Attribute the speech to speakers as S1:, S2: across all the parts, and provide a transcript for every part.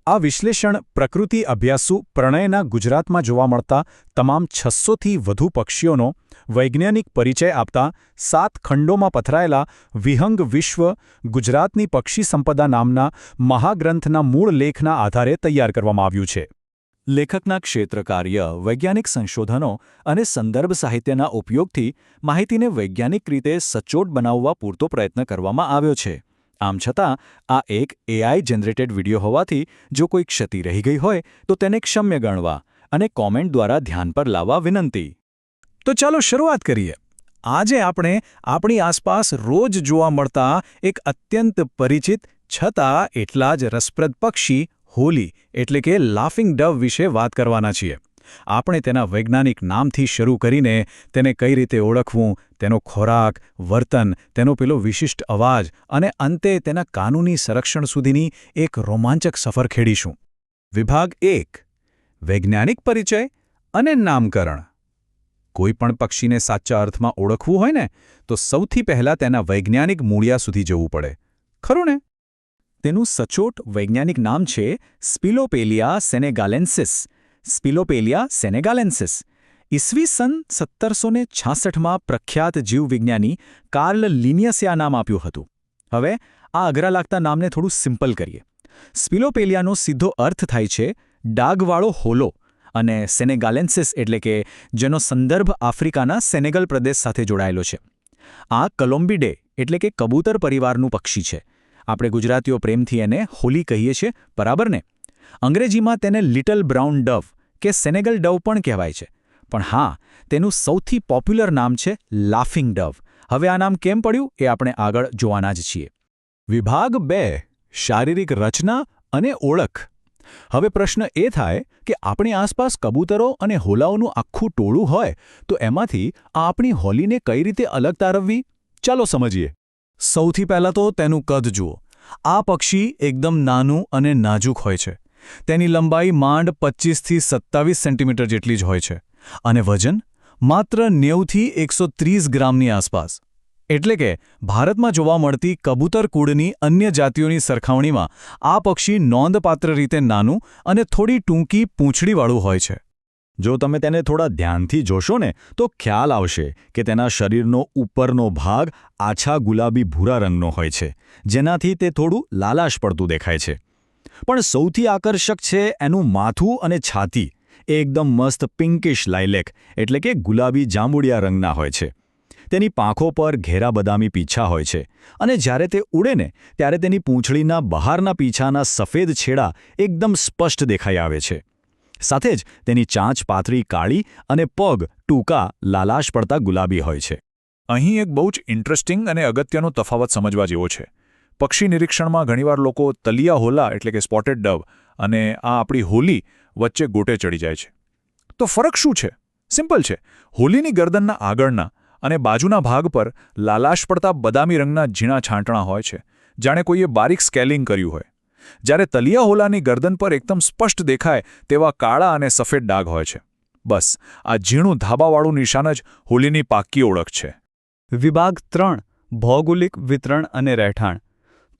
S1: આ વિશ્લેષણ પ્રકૃતિ અભ્યાસુ પ્રણયના ગુજરાતમાં જોવા મળતા તમામ 600થી વધુ પક્ષીઓનો વૈજ્ઞાનિક પરિચય આપતા 7 ખંડોમાં પથરાયેલા વિહંગ વિશ્વ ગુજરાતની પક્ષી સંપદા નામના મહાગ્રંથના મૂળ લેખના આધારે તૈયાર કરવામાં આવ્યું છે. લેખકના ક્ષેત્ર કાર્ય, વૈજ્ઞાનિક સંશોધનો અને સંદર્ભ સાહિત્યના ઉપયોગથી માહિતીને વૈજ્ઞાનિક રીતે સચોટ બનાવવા પૂરતો પ્રયત્ન કરવામાં આવ્યો છે. આમ છતાં આ એક AI જનરેટેડ વિડિયો હોવાથી જો કોઈ ક્ષતિ રહી ગઈ હોય તો તેને ક્ષમ્ય ગણવા અને કોમેન્ટ દ્વારા ધ્યાન પર લાવવા વિનંતી. તો ચાલો શરૂઆત કરીએ. આજે આપણે આપણી આસપાસ રોજ જોવા મળતા એક અત્યંત પરિચિત છતાં એટલા જ રસપ્રદ પક્ષી હોલી એટલે કે લાફિંગ ડવ વિશે વાત કરવાના છીએ. આપણે તેના વૈજ્ઞાનિક નામથી શરૂ કરીને તેને કઈ રીતે ઓળખવું, તેનો ખોરાક, વર્તન, તેનો પેલો વિશિષ્ટ અવાજ અને અંતે તેના કાનૂની સંરક્ષણ સુધીની એક રોમાંચક સફર ખેડીશું. વિભાગ 1. વૈજ્ઞાનિક પરિચય અને નામકરણ. કોઈ પણ પક્ષીને સાચા અર્થમાં ઓળખવું હોય ને તો સૌથી પહેલાં તેના વૈજ્ઞાનિક મૂળિયા સુધી જવું પડે. ખરું ને? તેનું સચોટ વૈજ્ઞાનિક નામ છે સ્પિલોપેલિયા સેનેગાલેન્સિસ. સ્પિલોપેલિયા સેનેગાલેન્સિસ. ઈસવીસન 1766માં પ્રખ્યાત જીવવિજ્ઞાની કાર્લ લિનિયસે આ નામ આપ્યું હતું. હવે આ અઘરા લાગતા નામને થોડું સિમ્પલ કરીએ. સ્પિલોપેલિયાનો સીધો અર્થ થાય છે ડાઘવાળો હોલો અને સેનેગાલેન્સિસ એટલે કે જેનો સંદર્ભ આફ્રિકાના સેનેગલ પ્રદેશ સાથે જોડાયેલો છે. આ કલોમ્બિડે એટલે કે કબૂતર પરિવારનું પક્ષી છે. આપણે ગુજરાતીઓ પ્રેમથી એને હોલી કહીએ છીએ, બરાબર ને? અંગ્રેજીમાં તેને લિટલ બ્રાઉન ડવ કે સેનેગલ ડવ પણ કહેવાય છે. પણ હા, તેનું સૌથી પોપ્યુલર નામ છે લાફિંગ ડવ. હવે આ નામ કેમ પડ્યું એ આપણે આગળ જોવાના જ છીએ. વિભાગ 2. શારીરિક રચના અને ઓળખ. હવે પ્રશ્ન એ થાય કે આપણી આસપાસ કબૂતરો અને હોલાઓનું આખું ટોળું હોય તો એમાંથી આપણી હોલીને કઈ રીતે અલગ તારવવી? ચાલો સમજીએ. સૌથી પહેલાં તો તેનું કદ જુઓ. આ પક્ષી એકદમ નાનું અને નાજુક હોય છે. તેની લંબાઈ માંડ 25થી 27 સેન્ટીમીટર જેટલી જ હોય છે અને વજન માત્ર 90થી 130 ગ્રામની આસપાસ. એટલે કે ભારતમાં જોવા મળતી કબૂતર કુળની અન્ય જાતિઓની સરખામણીમાં આ પક્ષી નોંધપાત્ર રીતે નાનું અને થોડી ટૂંકી પૂંછડીવાળું હોય છે. જો તમે તેને થોડા ધ્યાનથી જોશો ને તો ખ્યાલ આવશે કે તેના શરીરનો ઉપરનો ભાગ આછા ગુલાબી ભૂરા રંગનો હોય છે, જેનાથી તે થોડું લાલાશ પડતું દેખાય છે. પણ સૌથી આકર્ષક છે એનું માથું અને છાતી. એ એકદમ મસ્ત પિંકિશ લાઇલેક એટલે કે ગુલાબી જાંબુડિયા રંગના હોય છે. તેની પાંખો પર ઘેરા બદામી પીંછા હોય છે અને જ્યારે તે ઉડે ને ત્યારે તેની પૂંછડીના બહારના પીંછાના સફેદ છેડા એકદમ સ્પષ્ટ દેખાઈ આવે છે. સાથે જ તેની ચાંચ પાતળી કાળી અને પગ ટૂંકા લાલાશ પડતા ગુલાબી હોય છે.
S2: અહીં એક બહુ જ ઇન્ટરેસ્ટિંગ અને અગત્યનો તફાવત સમજવા જેવો છે. પક્ષી નિરીક્ષણમાં ઘણીવાર લોકો તલિયા હોલા એટલે કે સ્પોટેડ ડવ અને આ આપણી હોલી વચ્ચે ગોટે ચડી જાય છે. તો ફરક શું છે? સિમ્પલ છે. હોલીની ગરદનના આગળના અને બાજુના ભાગ પર લાલાશ પડતા બદામી રંગના ઝીણા છાંટણા હોય છે, જાણે કોઈએ બારીક સ્કેલિંગ કર્યું હોય. જ્યારે તલિયા હોલાની ગરદન પર એકદમ સ્પષ્ટ દેખાય તેવા કાળા અને સફેદ ડાઘ હોય છે. બસ આ ઝીણું ધાબાવાળું નિશાન જ હોલીની પાક્કી ઓળખ છે.
S1: વિભાગ 3. ભૌગોલિક વિતરણ અને રહેઠાણ.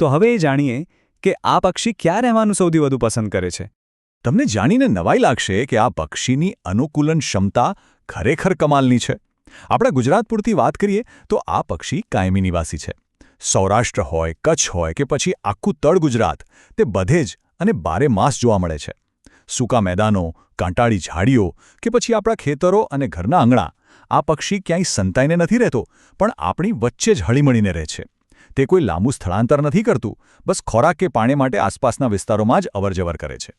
S1: તો હવે એ જાણીએ કે આ પક્ષી ક્યાં રહેવાનું સૌથી વધુ પસંદ કરે છે. તમને જાણીને નવાઈ લાગશે કે આ પક્ષીની અનુકૂલન ક્ષમતા ખરેખર કમાલની છે. આપણે ગુજરાત પૂરતી વાત કરીએ તો આ પક્ષી કાયમી નિવાસી છે. સૌરાષ્ટ્ર હોય, કચ્છ હોય કે પછી આખું તળ ગુજરાત, તે બધે જ અને બારે માસ જોવા મળે છે. સૂકા મેદાનો, કાંટાળી ઝાડીઓ કે પછી આપણા ખેતરો અને ઘરના આંગણા, આ પક્ષી ક્યાંય સંતાઈને નથી રહેતો, પણ આપણી વચ્ચે જ હળીમળીને રહે છે. તે કોઈ લાંબુ સ્થળાંતર નથી કરતું, બસ ખોરાક કે પાણી માટે આસપાસના વિસ્તારોમાં જ અવરજવર કરે છે.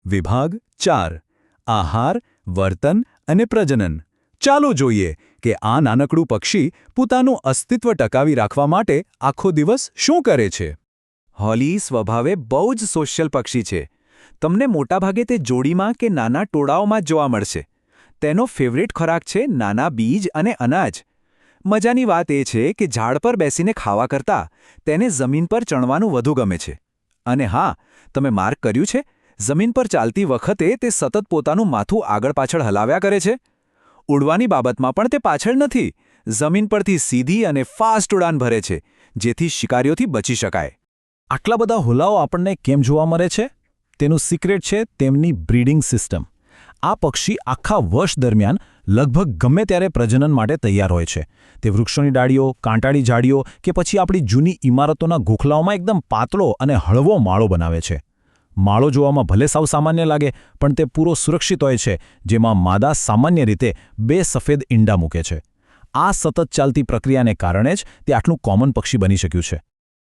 S1: વિભાગ 4. આહાર, વર્તન અને પ્રજનન. ચાલો જોઈએ કે આ નાનકડું પક્ષી પોતાનું અસ્તિત્વ ટકાવી રાખવા માટે આખો દિવસ શું કરે છે. હોલી સ્વભાવે બહુ જ સોશિયલ પક્ષી છે. તમને મોટાભાગે તે જોડીમાં કે નાના ટોળાઓમાં જ જોવા મળશે. તેનો ફેવરિટ ખોરાક છે નાના બીજ અને અનાજ. મજાની વાત એ છે કે ઝાડ પર બેસીને ખાવા કરતાં તેને જમીન પર ચણવાનું વધુ ગમે છે. અને હા, તમે માર્ક કર્યું છે, જમીન પર ચાલતી વખતે તે સતત પોતાનું માથું આગળ પાછળ હલાવ્યા કરે છે. ઉડવાની બાબતમાં પણ તે પાછળ નથી. જમીન પરથી સીધી અને ફાસ્ટ ઉડાન ભરે છે, જેથી શિકારીઓથી બચી શકાય. આટલા બધા હોલાઓ આપણને કેમ જોવા મળે છે? તેનું સિક્રેટ છે તેમની બ્રીડિંગ સિસ્ટમ. આ પક્ષી આખા વર્ષ દરમિયાન લગભગ ગમે ત્યારે પ્રજનન માટે તૈયાર હોય છે. તે વૃક્ષોની ડાળીઓ, કાંટાળી ઝાડીઓ કે પછી આપણી જૂની ઇમારતોના ગોખલાઓમાં એકદમ પાતળો અને હળવો માળો બનાવે છે. માળો જોવામાં ભલે સાવ સામાન્ય લાગે, પણ તે પૂરો સુરક્ષિત હોય છે, જેમાં માદા સામાન્ય રીતે 2 સફેદ ઈંડા મૂકે છે. આ સતત ચાલતી પ્રક્રિયાને કારણે જ તે આટલું કોમન પક્ષી બની શક્યું છે.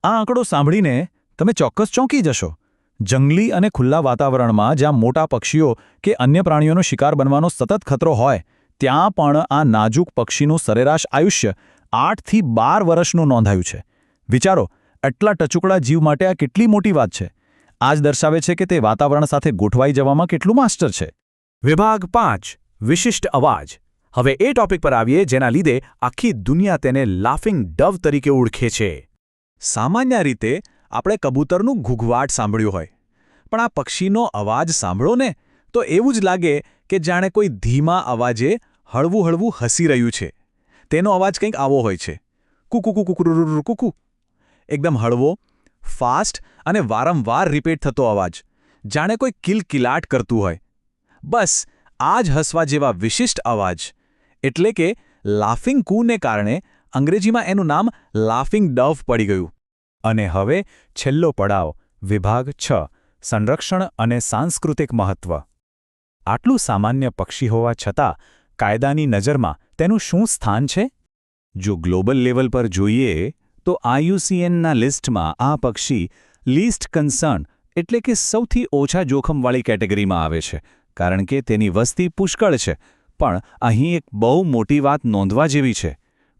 S1: આ આંકડો સાંભળીને તમે ચોક્કસ ચોંકી જશો. જંગલી અને ખુલ્લા વાતાવરણમાં જ્યાં મોટા પક્ષીઓ કે અન્ય પ્રાણીઓનો શિકાર બનવાનો સતત ખતરો હોય, ત્યાં પણ આ નાજુક પક્ષીનું સરેરાશ આયુષ્ય 8 થી 12 વર્ષનું નોંધાયું છે. વિચારો, આટલા ટચુકડા જીવ માટે આ કેટલી મોટી વાત છે. આ જ દર્શાવે છે કે તે વાતાવરણ સાથે ગોઠવાઈ જવામાં કેટલું માસ્ટર છે.
S3: વિભાગ 5 વિશિષ્ટ અવાજ. હવે એ ટોપિક પર આવીએ જેના લીધે આખી દુનિયા તેને લાફિંગ ડવ તરીકે ઓળખે છે.
S1: સામાન્ય રીતે આપણે કબૂતરનું ઘૂઘવાટ સાંભળ્યું હોય, પણ આ પક્ષીનો અવાજ સાંભળો ને તો એવું જ લાગે કે જાણે કોઈ ધીમા અવાજે હળવું હળવું હસી રહ્યું છે. તેનો અવાજ કંઈક આવો હોય છે, કુકુ કુકુ કુકુ કુકુ. એકદમ હળવો, ફાસ્ટ અને વારંવાર રિપીટ થતો અવાજ, જાણે કોઈ કિલકિલાટ કરતું હોય. બસ આ જ હસવા જેવા વિશિષ્ટ અવાજ એટલે કે લાફિંગ કૂને કારણે અંગ્રેજીમાં એનું નામ લાફિંગ ડવ પડી ગયું. અને હવે છેલ્લો પડાવ, વિભાગ 6 સંરક્ષણ અને સાંસ્કૃતિક મહત્વ. આટલું સામાન્ય પક્ષી હોવા છતાં કાયદાની નજરમાં તેનું શું સ્થાન છે? જો ગ્લોબલ લેવલ પર જોઈએ તો IUCNના લિસ્ટમાં આ પક્ષી લીસ્ટ કન્સર્ન એટલે કે સૌથી ઓછા જોખમવાળી કેટેગરીમાં આવે છે, કારણ કે તેની વસ્તી પુષ્કળ છે. પણ અહીં એક બહુ મોટી વાત નોંધવા જેવી છે.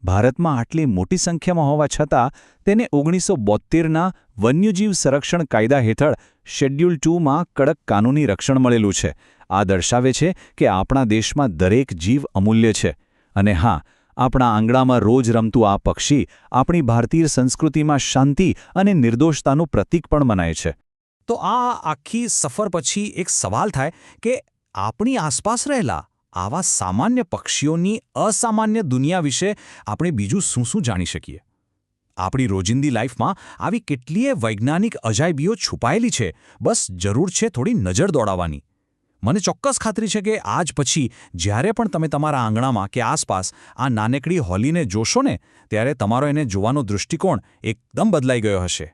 S1: ભારતમાં આટલી મોટી સંખ્યામાં હોવા છતાં તેને 1972ના વન્યજીવ સંરક્ષણ કાયદા હેઠળ શેડ્યુલ 2માં કડક કાનૂની રક્ષણ મળેલું છે. આ દર્શાવે છે કે આપણા દેશમાં દરેક જીવ અમૂલ્ય છે. અને હા, આપણા આંગણામાં રોજ રમતું આ પક્ષી આપણી ભારતીય સંસ્કૃતિમાં શાંતિ અને નિર્દોષતાનું પ્રતીક પણ મનાય છે. તો આ આખી સફર પછી એક સવાલ થાય કે આપણી આસપાસ રહેલા આવા સામાન્ય પક્ષીઓની અસામાન્ય દુનિયા વિશે આપણે બીજું શું શું જાણી શકીએ? આપણી રોજિંદી લાઈફમાં આવી કેટલીય વૈજ્ઞાનિક અજાયબીઓ છુપાયેલી છે. બસ જરૂર છે થોડી નજર દોડાવવાની. મને ચોક્કસ ખાતરી છે કે આજ પછી જ્યારે પણ તમે તમારા આંગણામાં કે આસપાસ આ નાનકડી હોલીને જોશો ને, ત્યારે તમારો એને જોવાનો દૃષ્ટિકોણ એકદમ બદલાઈ ગયો હશે.